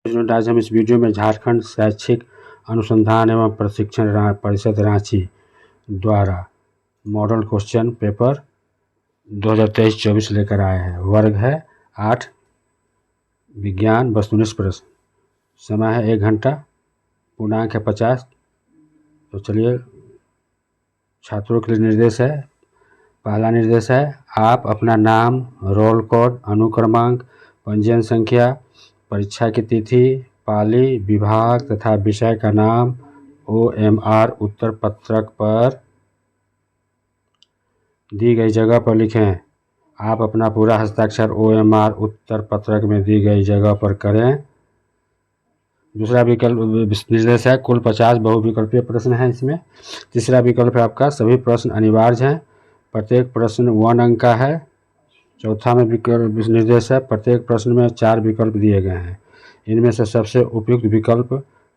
आज हम इस वीडियो में झारखंड शैक्षिक अनुसंधान एवं प्रशिक्षण परिषद रांची द्वारा मॉडल क्वेश्चन पेपर 2023-24 लेकर आए हैं। वर्ग है 8, विज्ञान वस्तुनिष्ठ प्रश्न। समय है 1 घंटा, पूर्णांक है 50। तो चलिए, छात्रों के लिए निर्देश है। पहला निर्देश है, आप अपना नाम, रोल कोड, अनुक्रमांक, पंजीयन संख्या, परीक्षा की तिथि, पाली, विभाग तथा विषय का नाम OMR उत्तर पत्रक पर दी गई जगह पर लिखें। आप अपना पूरा हस्ताक्षर OMR उत्तर पत्रक में दी गई जगह पर करें। दूसरा विकल्प निर्देश है, कुल 50 बहुविकल्पीय प्रश्न हैं इसमें। तीसरा विकल्प है आपका, सभी प्रश्न अनिवार्य हैं, प्रत्येक प्रश्न 1 अंक का है। चौथा में विकल्प निर्देश है, प्रत्येक प्रश्न में 4 विकल्प दिए गए हैं। इनमें से सबसे उपयुक्त विकल्प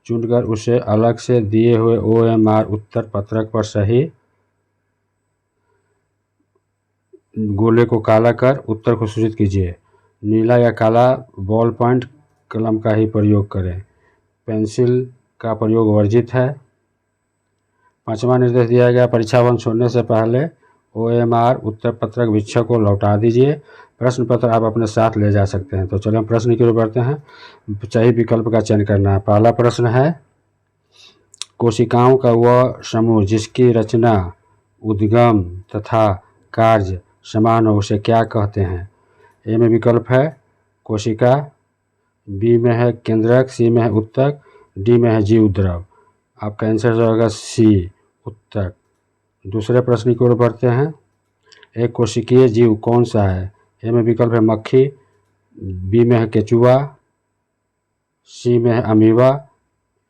चुनकर उसे अलग से दिए हुए OMR उत्तर पत्रक पर सही गोले को काला कर उत्तर को सूचित कीजिए। नीला या काला बॉल पॉइंट कलम का ही प्रयोग करें। पेंसिल का प्रयोग वर्जित है। 5वां निर्देश दिया गया, परीक्षा भवन छोड़ने से पहले OMR उत्तर पत्रक वीक्षक को लौटा दीजिए। प्रश्न पत्र आप अपने साथ ले जा सकते हैं। तो चलिए हम प्रश्न की ओर बढ़ते हैं। सही विकल्प का चयन करना है। पहला प्रश्न है, कोशिकाओं का वह समूह जिसकी रचना, उद्गम तथा कार्य समान हो उसे क्या कहते हैं? ए में विकल्प है कोशिका, बी में है केंद्रक, सी में है उत्तक, डी में है जीव द्रव। आपका आंसर जो होगा सी उत्तक। दूसरे प्रश्न की ओर बढ़ते हैं। एक कोशिकीय जीव कौन सा है? ए में विकल्प है मक्खी, बी में है केचुआ, सी में है अमीबा,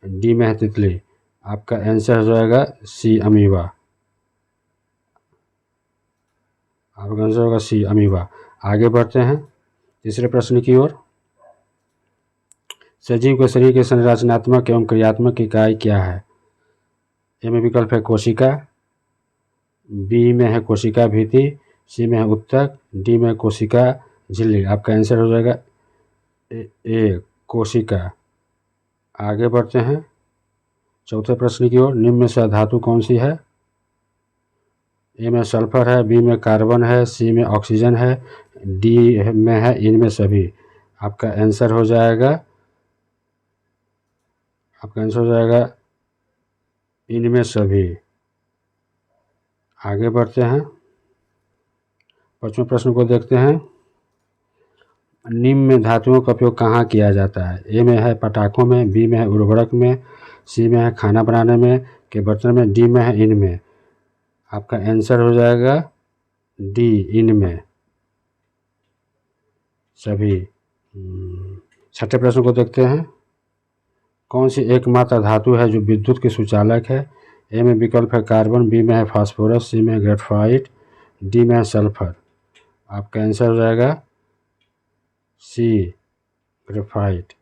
डी में है तितली। आपका आंसर हो जाएगा सी अमीबा। आपका आंसर होगा सी अमीबा। आगे बढ़ते हैं तीसरे प्रश्न की ओर। सजीव के शरीर की संरचनात्मक एवं क्रियात्मक इकाई क्या है? ए में विकल्प है कोशिका, बी में है कोशिका भित्ति, सी में है उत्तक, डी में है कोशिका झिल्ली। आपका आंसर हो जाएगा ए कोशिका। आगे बढ़ते हैं चौथे प्रश्न की ओर। निम्न में से धातु कौन सी है? ए में सल्फर है, बी में कार्बन है, सी में ऑक्सीजन है, डी में है इनमें सभी। आपका आंसर हो जाएगा इनमें सभी। आगे बढ़ते हैं 5वें प्रश्न को देखते हैं। निम्न में धातुओं का उपयोग कहाँ किया जाता है? ए में है पटाखों में, बी में है उर्वरक में, सी में है खाना बनाने में के बर्तन में, डी में है इनमें। आपका आंसर हो जाएगा डी इनमें सभी। 6ठे प्रश्न को देखते हैं। कौन सी एकमात्र धातु है जो विद्युत की सुचालक है? ए में विकल्प है कार्बन, बी में है फास्फोरस, सी में है ग्रेफाइट, डी में है सल्फर। आपका आंसर हो जाएगा सी ग्रेफाइट।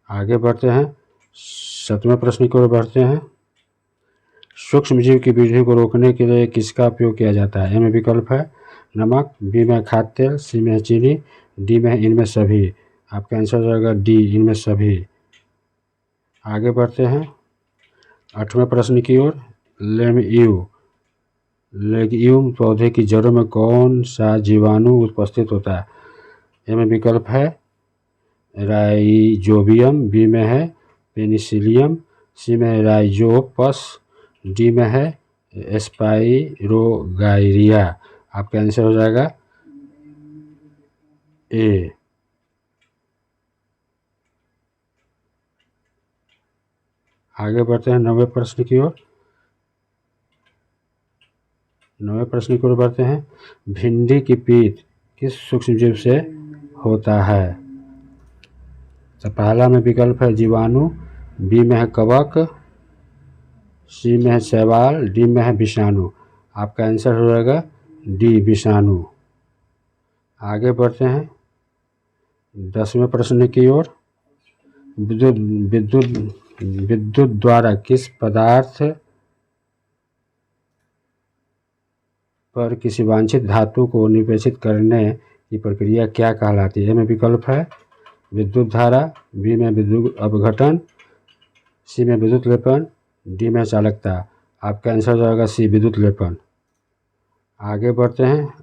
आगे बढ़ते हैं 7वें प्रश्न की ओर बढ़ते हैं। सूक्ष्म जीव की वृद्धि को रोकने के लिए किसका उपयोग किया जाता है? ए में विकल्प है नमक, बी में खाद्य तेल, सी में चीनी, डी में इनमें सभी। आपका आंसर हो जाएगा डी इनमें सभी। आगे बढ़ते हैं 8वें प्रश्न की ओर। लेग्यूम पौधे की जड़ों में कौन सा जीवाणु उपस्थित होता है? ए में विकल्प है राइजोबियम, बी में है पेनिसिलियम, सी में है राइजोपस, डी में है स्पाइरोगाइरिया। आपका आंसर हो जाएगा ए। आगे बढ़ते हैं 9वें प्रश्न की ओर। 9वें प्रश्न की ओर बढ़ते हैं। भिंडी की पीत किस सूक्ष्मजीव से होता है? तो पहला में विकल्प है जीवाणु, बी में है कवक, सी में है शैवाल, डी में है विषाणु। आपका आंसर हो जाएगा डी विषाणु। आगे बढ़ते हैं 10वें प्रश्न की ओर। विद्युत द्वारा किस पदार्थ पर किसी वांछित धातु को निषेचित करने की प्रक्रिया क्या कहलाती है? में विकल्प है विद्युत धारा, बी में विद्युत अपघटन, सी में विद्युत लेपन, डी में चालकता। आपका आंसर हो जाएगा सी विद्युत लेपन। आगे बढ़ते हैं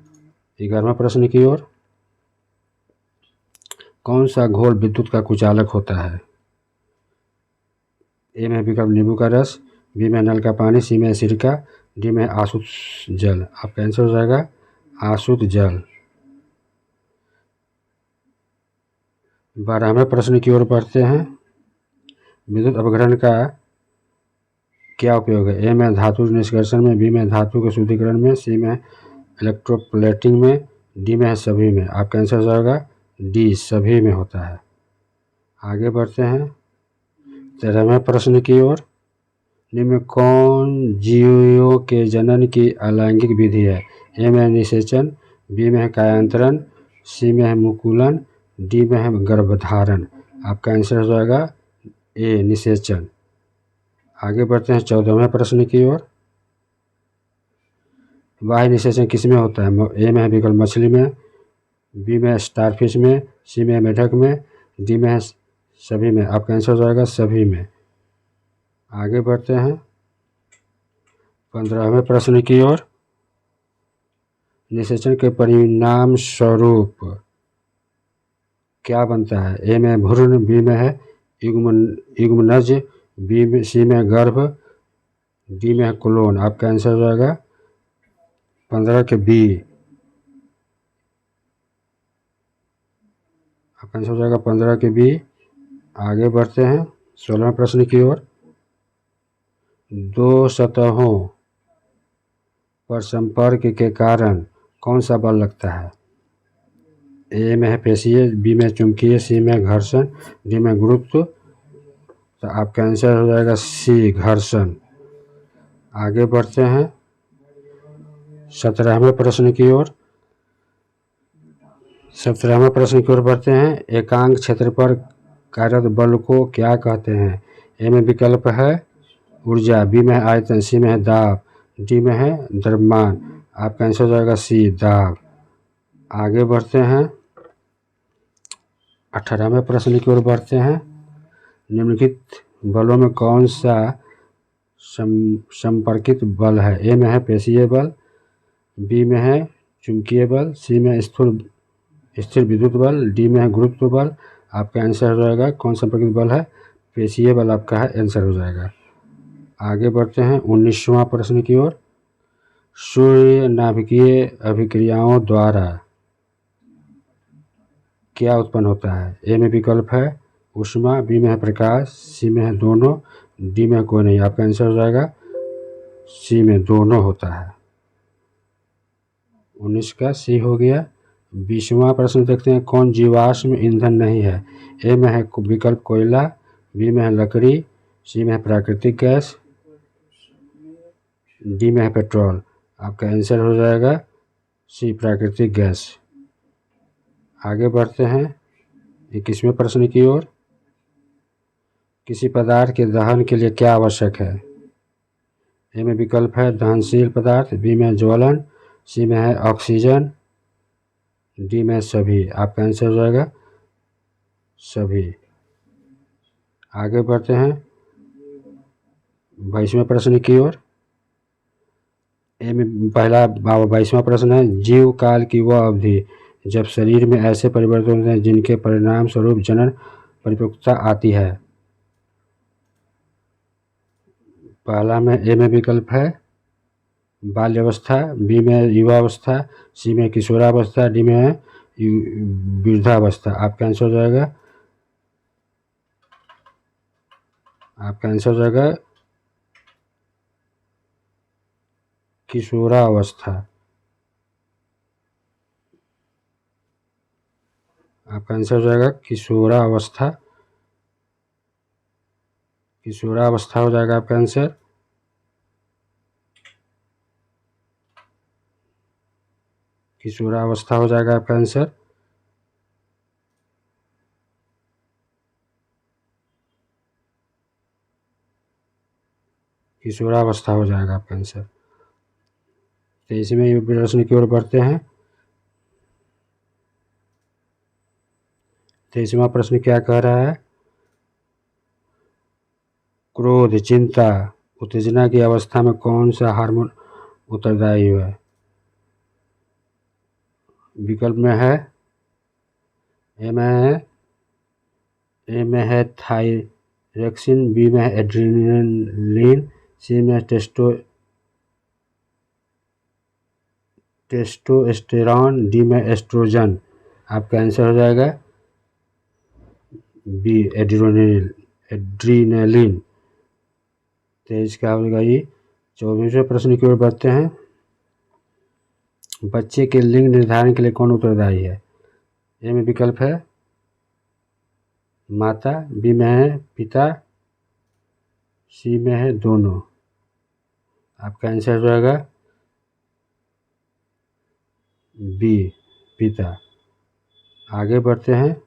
11वां प्रश्न की ओर। कौन सा घोल विद्युत का कुचालक होता है? ए में विकल्प नींबू का रस, बी में नल का पानी, सी में सिरका, डी में आसुत जल। आपका आंसर हो जाएगा आसुत जल। 12वें प्रश्न की ओर बढ़ते हैं। विद्युत अपघटन का क्या उपयोग है? ए में धातु निष्कर्षण में, बी में धातु के शुद्धिकरण में, सी में इलेक्ट्रोप्लेटिंग में, डी में है सभी में। आपका आंसर हो जाएगा डी सभी में होता है। आगे बढ़ते हैं 13वें प्रश्न की ओर। निम्न में कौन जीवों के जनन की अलैंगिक विधि है? ए में निषेचन, बी में है कायांतरण, सी में है मुकुलन, डी में है गर्भधारण। आपका आंसर हो जाएगा ए निषेचन। आगे बढ़ते हैं 14वें प्रश्न की ओर। बाह्य निषेचन किस में होता है? ए में है विकल्प मछली में, बी में स्टारफिश में, सी में मेढक में, डी में है सभी में। आपका आंसर हो जाएगा सभी में। आगे बढ़ते हैं 15वें प्रश्न की ओर। निषेचन के परिणाम स्वरूप क्या बनता है? ए में भ्रूण, बी में है युग्मनज, बी में सी में गर्भ, डी में है क्लोन। आपका आंसर हो जाएगा 15 के बी। आपका आंसर हो जाएगा 15 के बी। आगे बढ़ते हैं 16वें प्रश्न की ओर। दो सतहों पर संपर्क के कारण कौन सा बल लगता है? ए में है पेशीय, बी में चुंबकीय, सी में घर्षण, डी में गुरुत्व। तो आपका आंसर हो जाएगा सी घर्षण। आगे बढ़ते हैं 17वें प्रश्न की ओर। 17वें प्रश्न की ओर बढ़ते हैं। एकांक क्षेत्र पर कार्यरत बल को क्या कहते हैं? ए में विकल्प है ऊर्जा, बी में है आयतन, सी में है दाब, डी में है द्रव्यमान। आपका आंसर हो जाएगा सी दाब। आगे बढ़ते हैं 18वें प्रश्न की ओर बढ़ते हैं। निम्नलिखित बलों में कौन सा संपर्कित बल है? ए में है पेशीय बल, बी में है चुंबकीय बल, सी में स्थिर विद्युत बल, डी में है गुरुत्व बल। आपका आंसर हो जाएगा कौन संपर्कित बल है? पेशीय बल आपका है आंसर हो जाएगा। आगे बढ़ते हैं 19वां प्रश्न की ओर। सूर्य नाभिकीय अभिक्रियाओं द्वारा क्या उत्पन्न होता है? ए में विकल्प है ऊष्मा, बी में है प्रकाश, सी में है दोनों, डी में कोई नहीं। आपका आंसर हो जाएगा सी में दोनों होता है। 19 का सी हो गया। 20वां प्रश्न देखते हैं। कौन जीवाश्म ईंधन नहीं है? ए में है विकल्प कोयला, बी में है लकड़ी, सी में है प्राकृतिक गैस, डी में है पेट्रोल। आपका आंसर हो जाएगा सी प्राकृतिक गैस। आगे बढ़ते हैं 21वें प्रश्न की ओर। किसी पदार्थ के दहन के लिए क्या आवश्यक है? ए में विकल्प है दहनशील पदार्थ, बी में ज्वलन, सी में है ऑक्सीजन, डी में सभी। आपका आंसर हो जाएगा सभी। आगे बढ़ते हैं 22वें प्रश्न की ओर। ए में पहला 22वां प्रश्न है। जीव काल की वह अवधि जब शरीर में ऐसे परिवर्तन होते हैं जिनके परिणाम स्वरूप जनन परिपक्वता आती है। पहला में ए में विकल्प है बाल्यावस्था, बी में युवावस्था, सी में किशोरावस्था, डी में है वृद्धावस्था। आपका आंसर हो जाएगा किशोरावस्था। आपका आंसर हो जाएगा किशोरावस्था। किशोरावस्था हो जाएगा आपका आंसर। किशोरावस्था हो जाएगा आपका आंसर। किशोरावस्था हो जाएगा आपका आंसर। 23वें प्रश्न की ओर बढ़ते हैं। 23वां प्रश्न क्या कह रहा है? क्रोध, चिंता, उत्तेजना की अवस्था में कौन सा हार्मोन उत्तरदायी है? विकल्प में है ए में है थायरॉक्सिन, बी में है एड्रेनलिन, सी में है टेस्टोस्टेरॉन, डी में एस्ट्रोजन। आपका आंसर हो जाएगा बी एड्रीनलिन। 23 का होगा ये। 24वें प्रश्न की ओर बढ़ते हैं। बच्चे के लिंग निर्धारण के लिए कौन उत्तरदायी है? ए में विकल्प है माता, बी में है पिता, सी में है दोनों। आपका आंसर हो जाएगा बी पिता। आगे बढ़ते हैं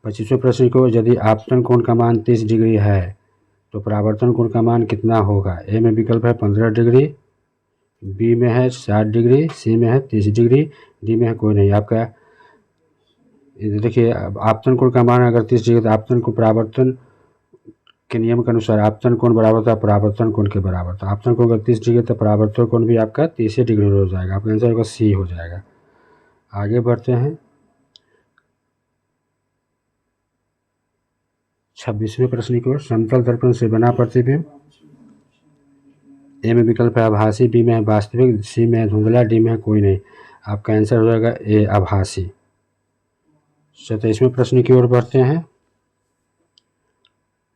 25वें प्रश्न को। यदि आपतन कोण का मान 30 डिग्री है तो परावर्तन कोण का मान कितना होगा? ए में विकल्प है 15 डिग्री, बी में है 60 डिग्री, सी में है 30 डिग्री, डी में है कोई नहीं। आपका देखिए आपतन कोण का मान अगर 30 डिग्री तो आपतन को परावर्तन के नियम के अनुसार आपतन कोण बराबर था परावर्तन कोण के बराबर था। आपतन कोण अगर 30 डिग्री तो परावर्तन कोण भी आपका 30 डिग्री हो जाएगा। आपका आंसर होगा सी हो जाएगा। आगे बढ़ते हैं 26वें प्रश्न की ओर। समतल दर्पण से बना प्रतिबिंब। ए में विकल्प है आभासी, बी में है वास्तविक, सी में है धुंधला, डी में है कोई नहीं। आपका आंसर हो जाएगा ए आभासी। 27वें प्रश्न की ओर बढ़ते हैं।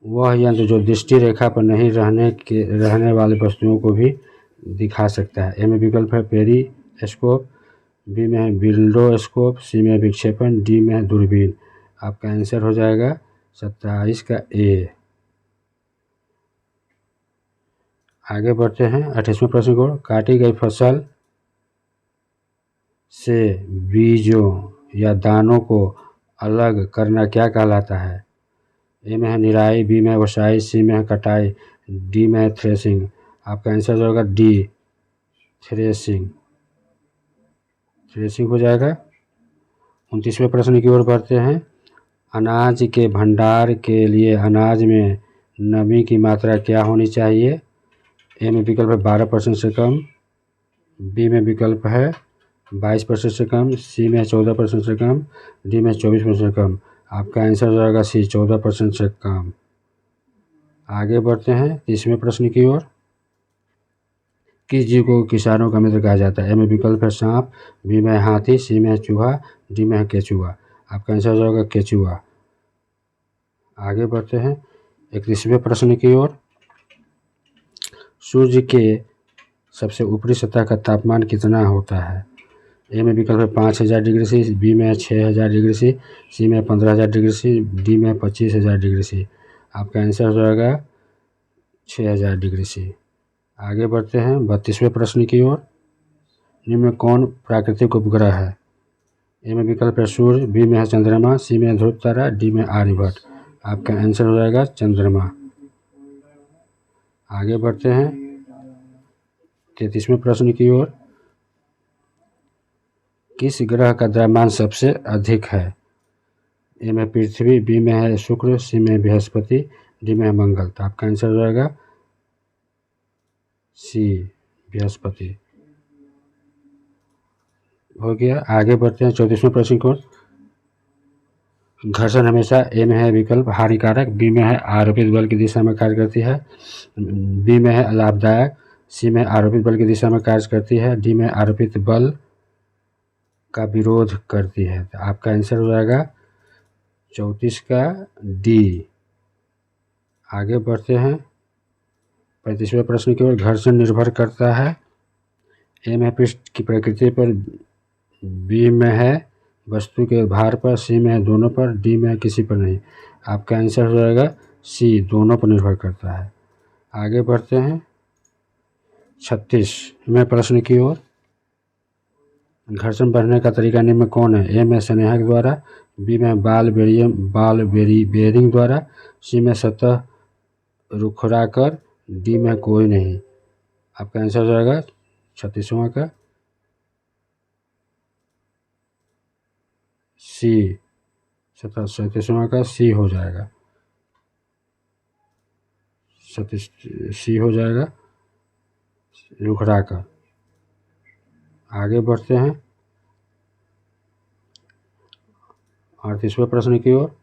वह यंत्र जो दृष्टि रेखा पर नहीं रहने वाली वस्तुओं को भी दिखा सकता है। ए में विकल्प है पेरिस्कोप, बी में है बिल्डोस्कोप, सी में है विक्षेपण, डी में है दूरबीन। आपका आंसर हो जाएगा 27 का ए। आगे बढ़ते हैं 28वें प्रश्न को। काटी गई फसल से बीजों या दानों को अलग करना क्या कहलाता है? ए में है निराई, बी में है ओसाई, सी में है कटाई, डी में है थ्रेसिंग। आपका आंसर जो होगा डी थ्रेसिंग। थ्रेसिंग हो जाएगा। 29वें प्रश्न की ओर बढ़ते हैं। अनाज के भंडार के लिए अनाज में नमी की मात्रा क्या होनी चाहिए? ए में विकल्प है 12% से कम, बी में विकल्प है 22% से कम, सी में 14% से कम, डी में 24% से कम। आपका आंसर हो जाएगा सी 14% से कम। आगे बढ़ते हैं 30वें प्रश्न की ओर। किस जीव को किसानों का मित्र कहा जाता है? ए में विकल्प है सांप, बी में हाथी, सी में चूहा, डी में केचुआ। आपका आंसर हो जाएगा केचुआ। आगे बढ़ते हैं 31वें प्रश्न की ओर। सूर्य के सबसे ऊपरी सतह का तापमान कितना होता है? ए में विकल्प है 5000 डिग्री सी, बी में 6000 डिग्री सी में 15000 डिग्री सी, डी में 25000 डिग्री सी। आपका आंसर हो जाएगा 6000 डिग्री सी। आगे बढ़ते हैं 32वें प्रश्न की ओर। निम्न में कौन प्राकृतिक उपग्रह है? ए में विकल्प है सूर्य, बी में है चंद्रमा, सी में ध्रुव तारा, डी में आर्यभट्ट। आपका आंसर हो जाएगा चंद्रमा। आगे बढ़ते हैं 33वें प्रश्न की ओर। किस ग्रह का द्रव्यमान सबसे अधिक है? ए में पृथ्वी, बी में है शुक्र, सी में बृहस्पति, डी में है मंगल। तो आपका आंसर हो जाएगा सी बृहस्पति हो गया। आगे बढ़ते हैं 34वें प्रश्न की ओर। घर्षण हमेशा ए में है विकल्प हानिकारक, बी में है आरोपित बल की दिशा में कार्य करती है, बी में है लाभदायक, सी में आरोपित बल की दिशा में कार्य करती है, डी में आरोपित बल का विरोध करती है। तो आपका आंसर हो जाएगा 34 का डी। आगे बढ़ते हैं 35वें प्रश्न की ओर। घर्षण निर्भर करता है ए में पृष्ठ की प्रकृति पर, बी में है वस्तु के भार पर, सी में है दोनों पर, डी में है किसी पर नहीं। आपका आंसर हो जाएगा सी दोनों पर निर्भर करता है। आगे बढ़ते हैं 36वें प्रश्न की ओर। घर्षण बढ़ने का तरीका निम्न में कौन है? ए में संरेखक द्वारा, बी में बॉल बेयरिंग द्वारा, सी में सतह रुखराकर, डी में कोई नहीं। आपका आंसर हो जाएगा 36वां का सी, 37वां का सी हो जाएगा, सी हो जाएगा रुखड़ा का। आगे बढ़ते हैं 38वें प्रश्न की ओर।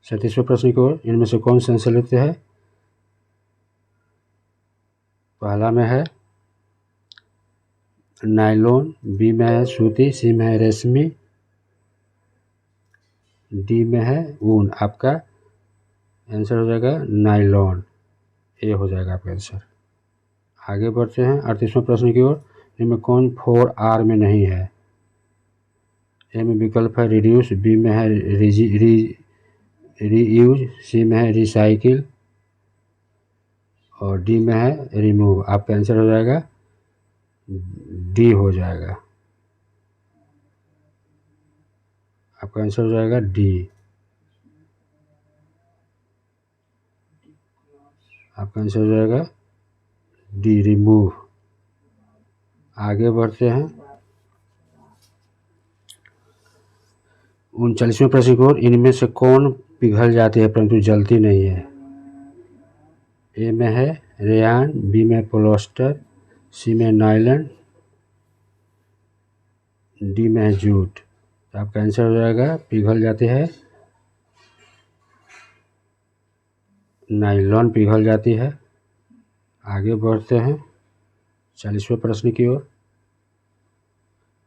37वें प्रश्न की ओर, इनमें से कौन संश्लेषित है? पहला में है नायलॉन, बी में है सूती, सी में है रेशमी, डी में है ऊन। आपका आंसर हो जाएगा नायलॉन, ए हो जाएगा आपका आंसर। आगे बढ़ते हैं 38वें प्रश्न की ओर। इनमें कौन 4R में नहीं है? ए में विकल्प है रिड्यूस, बी में है रीयूज, सी में है रिसाइकिल और डी में है रिमूव। आपका आंसर हो जाएगा डी हो जाएगा, आपका आंसर हो जाएगा डी, आपका आंसर हो जाएगा डी, रिमूव। आगे बढ़ते हैं 39वें प्रश्न की ओर। इनमें से कौन पिघल जाती है परंतु जलती नहीं है? ए में है रेयान, बी में पोलिएस्टर, सी में नायलॉन, डी में है जूट। तो आपका आंसर हो जाएगा पिघल जाती है नायलॉन, पिघल जाती है। आगे बढ़ते हैं 40वें प्रश्न की ओर।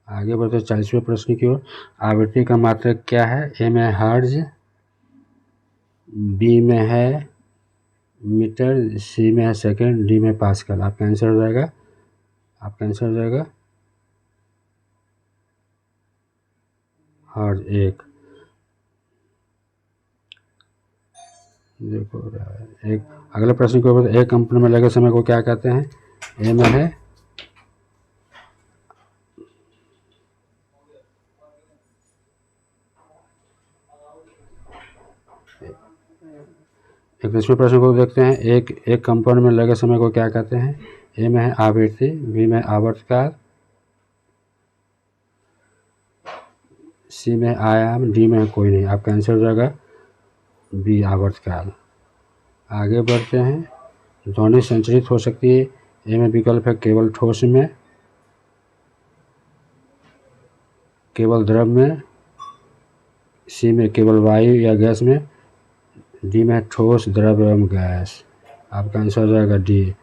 आगे बढ़ते हैं 40वें प्रश्न की ओर। आवृत्ति का मात्रक क्या है? ए में हर्ट्ज, बी में है मीटर, सी में है सेकंड, डी में पास्कल। आपका आंसर हो जाएगा, आपका आंसर हो जाएगा हर्ट्ज, एक। देखो एक अगला प्रश्न के ऊपर, एक कंपन में लगे समय को क्या कहते हैं? ए में है एक। दूसरे प्रश्न को देखते हैं, एक कंपन में लगे समय को क्या कहते हैं? ए में है आवृत्ति, बी में आवर्तकाल, सी में आयाम, डी में कोई नहीं। आपका आंसर हो जाएगा बी, आवर्तकाल। आगे बढ़ते हैं, ध्वनि संचरित हो सकती है। ए में विकल्प है केवल ठोस में, केवल द्रव में, सी में केवल वायु या गैस में, डी में ठोस, द्रव एवं गैस। आपका आंसर हो जाएगा डी।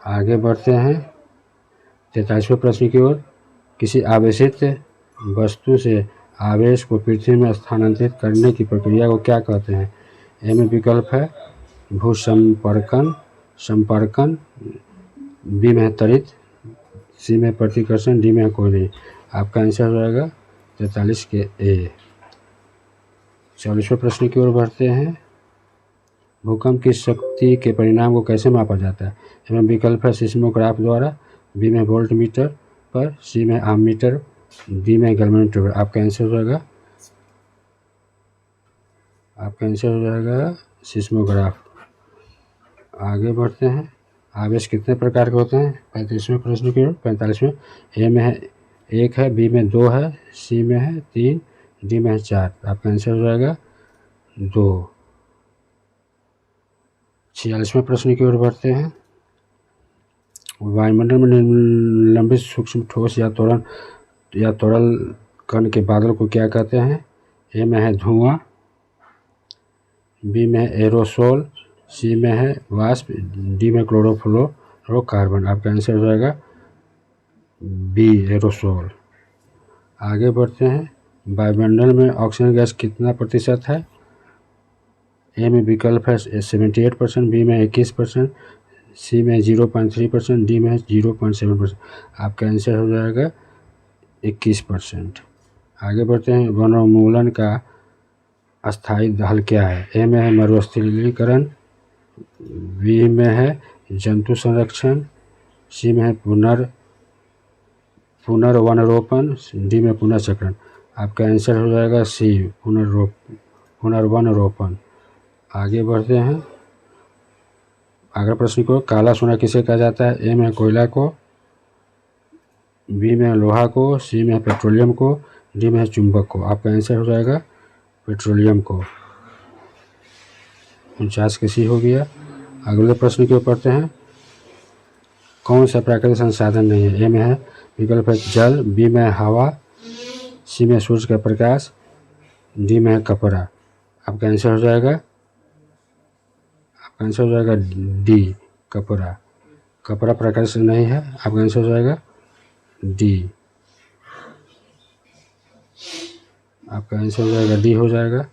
आगे बढ़ते हैं 43वें प्रश्न की ओर। किसी आवेशित वस्तु से आवेश को पृथ्वी में स्थानांतरित करने की प्रक्रिया को क्या कहते हैं? ए में विकल्प है भूसंपर्कन, संपर्कन, बी में त्वरित, सी में प्रतिकर्षण, डी में कोई नहीं। आपका आंसर हो जाएगा 43 के ए। 44वें प्रश्न की ओर बढ़ते हैं। भूकंप की शक्ति के परिणाम को कैसे मापा जाता है? ए में विकल्प है सिस्मोग्राफ द्वारा, बी में वोल्ट मीटर पर, सी में आममीटर, डी में गैल्वेनोमीटर। आपका आंसर हो जाएगा, आपका आंसर हो जाएगा सिस्मोग्राफ। आगे बढ़ते हैं, आवेश कितने प्रकार के होते हैं? 35वें प्रश्न की ओर। 45वें, ए में है 1 है, बी में 2 है, सी में है 3, डी में है 4। आपका आंसर हो जाएगा 2। 46वें प्रश्न की ओर बढ़ते हैं। वायुमंडल में निलंबित सूक्ष्म ठोस या तरल कण के बादल को क्या कहते हैं? ए में है धुआं, बी में है एरोसोल, सी में है वाष्प, डी में क्लोरोफ्लोरोकार्बन। आपका आंसर हो जाएगा बी, एरोसोल। आगे बढ़ते हैं, वायुमंडल में ऑक्सीजन गैस कितना प्रतिशत है? ए में विकल्प है 78%, बी में 21%, सी में 0.3%, डी में 0.7%। आपका आंसर हो जाएगा 21%। आगे बढ़ते हैं, वनोन्मूलन का अस्थायी हल क्या है? ए में है मरुस्थलीकरण, बी में है जंतु संरक्षण, सी में है पुनर्वनरोपण, डी में पुनर्चक्रण। आपका आंसर हो जाएगा सी, पुनर्वनरोपण। आगे बढ़ते हैं, अगला प्रश्न को, काला सोना किसे कहा जाता है? ए में कोयला को, बी में लोहा को, सी में पेट्रोलियम को, डी में चुंबक को। आपका आंसर हो जाएगा पेट्रोलियम को। 49 के सी हो गया। अगले प्रश्न की ओर पढ़ते हैं। कौन सा प्राकृतिक संसाधन नहीं है? ए में है विकल्प है जल, बी में है हवा, सी में सूरज का प्रकाश, डी में है कपड़ा। आपका आंसर हो जाएगा डी, कपड़ा। कपड़ा प्राकृतिक नहीं है। आपका आंसर हो जाएगा डी। आपका आंसर हो जाएगा डी, हो जाएगा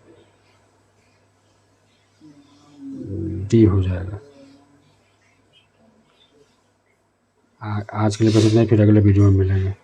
डी हो जाएगा। आज के लिए बस इतना ही, फिर अगले वीडियो में मिलेंगे।